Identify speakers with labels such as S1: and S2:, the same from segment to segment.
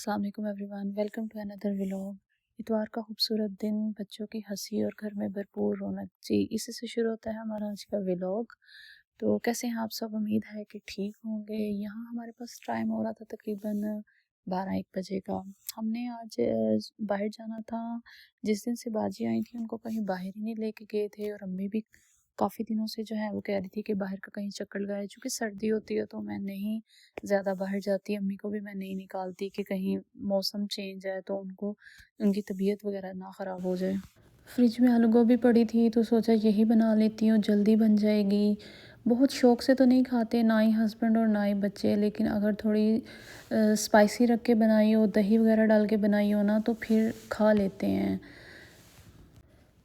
S1: अस्सलाम वालेकुम everyone, welcome to another vlog. इतवार का खूबसूरत दिन, बच्चों की हंसी और घर में भरपूर रौनक। जी, इसी से शुरू होता है हमारा आज का व्लॉग। तो कैसे हैं आप सब? उम्मीद है कि ठीक होंगे। यहाँ हमारे पास टाइम हो रहा था तकरीबन 12-1 बजे का। हमने आज बाहर जाना था। जिस दिन से बाजी आई थी उनको कहीं बाहर ही नहीं लेके गए थे, और अम्मी भी काफ़ी दिनों से जो है वो कह रही थी कि बाहर का कहीं चक्कर लगाए। चूँकि सर्दी होती है तो मैं नहीं ज़्यादा बाहर जाती, अम्मी को भी मैं नहीं निकालती कि कहीं मौसम चेंज है तो उनको उनकी तबीयत वगैरह ना ख़राब हो जाए। फ्रिज में आलू गोभी पड़ी थी तो सोचा यही बना लेती हूँ, जल्दी बन जाएगी। बहुत शौक से तो नहीं खाते, ना ही हस्बैंड और ना ही बच्चे, लेकिन अगर थोड़ी स्पाइसी रख के बनाई हो, दही वगैरह डाल के बनाई हो ना, तो फिर खा लेते हैं।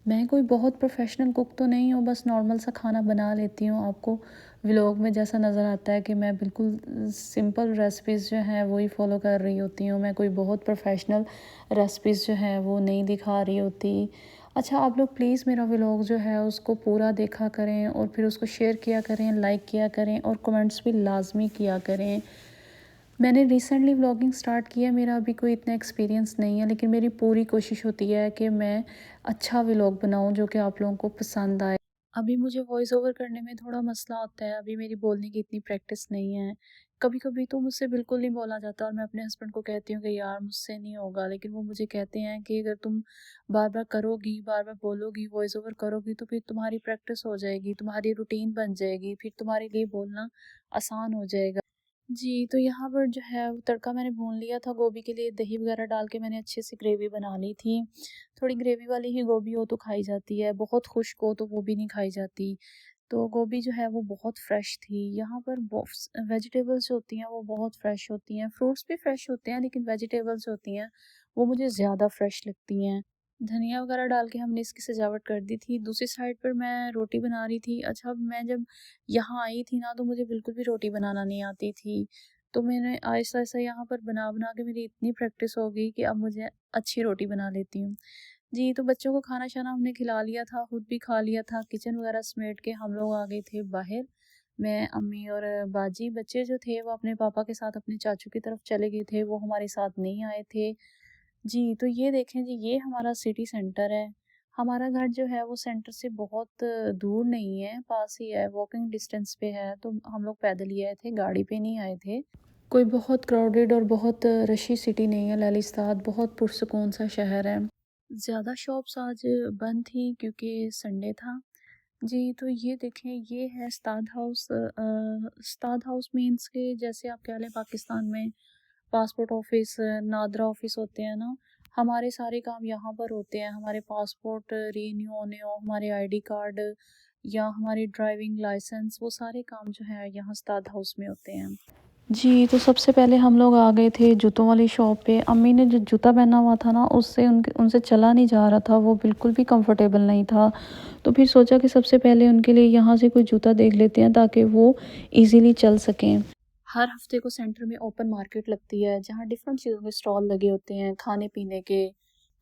S1: मैं कोई बहुत प्रोफेशनल कुक तो नहीं हूँ, बस नॉर्मल सा खाना बना लेती हूँ। आपको व्लॉग में जैसा नज़र आता है कि मैं बिल्कुल सिंपल रेसिपीज़ जो हैं वही फॉलो कर रही होती हूँ। मैं कोई बहुत प्रोफेशनल रेसिपीज़ जो हैं वो नहीं दिखा रही होती। अच्छा, आप लोग प्लीज़ मेरा व्लॉग जो है उसको पूरा देखा करें और फिर उसको शेयर किया करें, लाइक किया करें और कमेंट्स भी लाजमी किया करें। मैंने रिसेंटली व्लॉगिंग स्टार्ट किया है, मेरा अभी कोई इतना एक्सपीरियंस नहीं है, लेकिन मेरी पूरी कोशिश होती है कि मैं अच्छा व्लॉग बनाऊं जो कि आप लोगों को पसंद आए। अभी मुझे वॉइस ओवर करने में थोड़ा मसला होता है, अभी मेरी बोलने की इतनी प्रैक्टिस नहीं है। कभी कभी तो मुझसे बिल्कुल नहीं बोला जाता और मैं अपने हस्बैंड को कहती हूँ कि यार मुझसे नहीं होगा, लेकिन वो मुझे कहते हैं कि अगर तुम बार बार करोगी, बार बार बोलोगी, वॉइस ओवर करोगी तो फिर तुम्हारी प्रैक्टिस हो जाएगी, तुम्हारी रूटीन बन जाएगी, फिर तुम्हारे लिए बोलना आसान हो जाएगा। जी, तो यहाँ पर जो है वो तड़का मैंने भून लिया था गोभी के लिए, दही वगैरह डाल के मैंने अच्छे से ग्रेवी बना ली थी। थोड़ी ग्रेवी वाली ही गोभी हो तो खाई जाती है, बहुत खुश्क हो तो वो भी नहीं खाई जाती। तो गोभी जो है वो बहुत फ्रेश थी। यहाँ पर वेजिटेबल्स होती हैं वो बहुत फ्रेश होती हैं, फ्रूट्स भी फ्रेश होते हैं, लेकिन वेजिटेबल्स होती हैं वो मुझे ज़्यादा फ्रेश लगती हैं। धनिया वगैरह डाल के हमने इसकी सजावट कर दी थी। दूसरी साइड पर मैं रोटी बना रही थी। अच्छा, मैं जब यहाँ आई थी ना तो मुझे बिल्कुल भी रोटी बनाना नहीं आती थी। तो मैंने आहिस्ता-आहिस्ता यहाँ पर बना-बना के मेरी इतनी प्रैक्टिस हो गई कि अब मुझे अच्छी रोटी बना लेती हूँ। जी, तो बच्चों को खाना-शाना हमने खिला लिया था, खुद भी खा लिया था। किचन वगैरह समेट के हम लोग आ गए थे बाहर। मैं, अम्मी और बाजी। बच्चे जो थे वो अपने पापा के साथ अपने चाचू की तरफ चले गए थे, वो हमारे साथ नहीं आए थे। जी, तो ये देखें जी, ये हमारा सिटी सेंटर है। हमारा घर जो है वो सेंटर से बहुत दूर नहीं है, पास ही है, वॉकिंग डिस्टेंस पे है। तो हम लोग पैदल ही आए थे, गाड़ी पे नहीं आए थे। कोई बहुत क्राउडेड और बहुत रशी सिटी नहीं है ललिताबाद, बहुत पुरसुकून सा शहर है। ज़्यादा शॉप्स आज बंद थी क्योंकि संडे था। जी, तो ये देखें, ये है Ustad house. Ustad house means के जैसे आप कह लें पाकिस्तान में पासपोर्ट ऑफिस, नादरा ऑफिस होते हैं ना, हमारे सारे काम यहाँ पर होते हैं। हमारे पासपोर्ट रीन्यू होने हो, हमारे आईडी कार्ड या हमारी ड्राइविंग लाइसेंस, वो सारे काम जो है यहाँ स्ताद हाउस में होते हैं। जी, तो सबसे पहले हम लोग आ गए थे जूतों वाली शॉप पे। अम्मी ने जो जूता पहना हुआ था ना, उससे उनसे चला नहीं जा रहा था, वो बिल्कुल भी कंफर्टेबल नहीं था। तो फिर सोचा कि सबसे पहले उनके लिए यहाँ से कोई जूता देख लेते हैं ताकि वो इजीली चल सकें। हर हफ्ते को सेंटर में ओपन मार्केट लगती है जहाँ डिफरेंट चीज़ों के स्टॉल लगे होते हैं, खाने पीने के,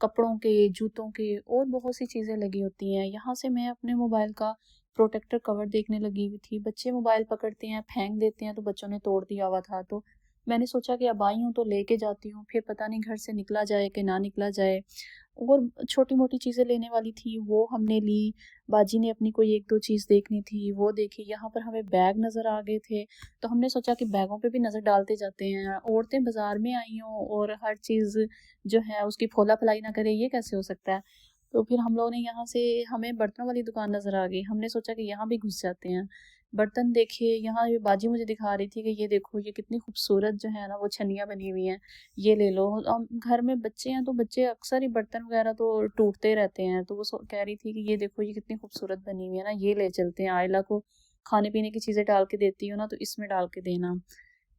S1: कपड़ों के, जूतों के, और बहुत सी चीज़ें लगी होती हैं। यहाँ से मैं अपने मोबाइल का प्रोटेक्टर कवर देखने लगी हुई थी। बच्चे मोबाइल पकड़ते हैं, फेंक देते हैं, तो बच्चों ने तोड़ दिया हुआ था। तो मैंने सोचा कि अब आई हूँ तो लेके जाती हूँ, फिर पता नहीं घर से निकला जाए कि ना निकला जाए। और छोटी मोटी चीज़ें लेने वाली थी वो हमने ली। बाजी ने अपनी कोई एक दो चीज़ देखनी थी वो देखी। यहाँ पर हमें बैग नज़र आ गए थे, तो हमने सोचा कि बैगों पे भी नज़र डालते जाते हैं। औरतें बाज़ार में आई हों और हर चीज़ जो है उसकी फोला फलाई ना करे, ये कैसे हो सकता है? तो फिर हम लोगों ने यहाँ से, हमें बर्तनों वाली दुकान नज़र आ गई, हमने सोचा कि यहाँ भी घुस जाते हैं। बर्तन देखे, यहाँ ये बाजी मुझे दिखा रही थी कि ये देखो, ये कितनी खूबसूरत जो है ना वो छन्नियाँ बनी हुई हैं, ये ले लो। घर में बच्चे हैं तो बच्चे अक्सर ही बर्तन वगैरह तो टूटते रहते हैं, तो वो कह रही थी कि ये देखो, ये कितनी खूबसूरत बनी हुई है ना, ये ले चलते हैं। आयला को खाने पीने की चीज़ें डाल के देती हूँ ना, तो इसमें डाल के देना।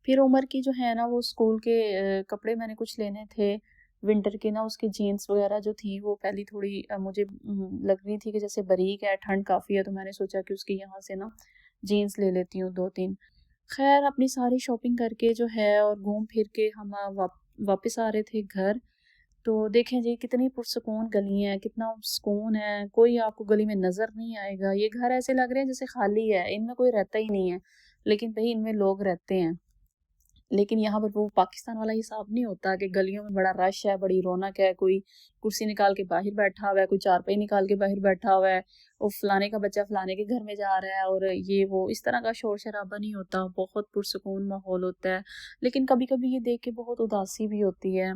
S1: फिर उमर की जो है ना वो स्कूल के कपड़े मैंने कुछ लेने थे विंटर के ना, उसकी जीन्स वगैरह जो थी वो पहली थोड़ी मुझे लग रही थी कि जैसे बारीक है, ठंड काफ़ी है, तो मैंने सोचा कि उसकी यहाँ से ना जीन्स ले लेती हूँ 2-3। खैर, अपनी सारी शॉपिंग करके जो है और घूम फिर के हम वापस आ रहे थे घर। तो देखें जी, कितनी पुरसुकून गली है, कितना सुकून है, कोई आपको गली में नज़र नहीं आएगा। ये घर ऐसे लग रहे हैं जैसे खाली है, इनमें कोई रहता ही नहीं है, लेकिन भाई इनमें लोग रहते हैं। लेकिन यहाँ पर वो पाकिस्तान वाला हिसाब नहीं होता कि गलियों में बड़ा रश है, बड़ी रौनक है, कोई कुर्सी निकाल के बाहर बैठा हुआ है, कोई चारपाई निकाल के बाहर बैठा हुआ है, और फलाने का बच्चा फलाने के घर में जा रहा है, और ये वो इस तरह का शोर शराबा नहीं होता, बहुत पुरसुकून माहौल होता है। लेकिन कभी कभी ये देख के बहुत उदासी भी होती है।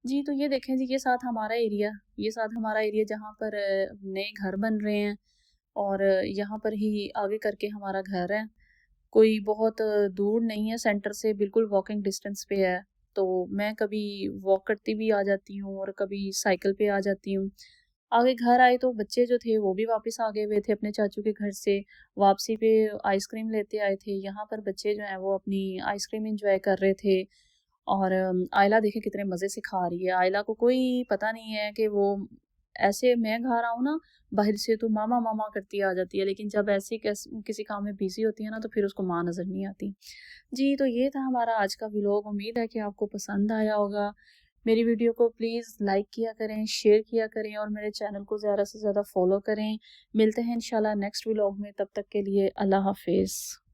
S1: जी, तो ये देखें जी, ये साथ हमारा एरिया जहाँ पर नए घर बन रहे हैं, और यहाँ पर ही आगे करके हमारा घर है। कोई बहुत दूर नहीं है सेंटर से, बिल्कुल वॉकिंग डिस्टेंस पे है। तो मैं कभी वॉक करती भी आ जाती हूँ और कभी साइकिल पे आ जाती हूँ। आगे घर आए तो बच्चे जो थे वो भी वापस आ गए हुए थे अपने चाचू के घर से, वापसी पे आइसक्रीम लेते आए थे। यहाँ पर बच्चे जो हैं वो अपनी आइसक्रीम एंजॉय कर रहे थे, और आयला देखे कितने मज़े से खा रही है। आयला को कोई पता नहीं है कि वो ऐसे मैं घर आऊँ ना बाहर से तो मामा मामा करती आ जाती है, लेकिन जब ऐसे किसी काम में बिजी होती है ना तो फिर उसको माँ नज़र नहीं आती। जी, तो ये था हमारा आज का व्लॉग। उम्मीद है कि आपको पसंद आया होगा। मेरी वीडियो को प्लीज़ लाइक किया करें, शेयर किया करें, और मेरे चैनल को ज़्यादा से ज़्यादा फॉलो करें। मिलते हैं इंशाल्लाह नेक्स्ट व्लॉग में, तब तक के लिए अल्लाह हाफिज़।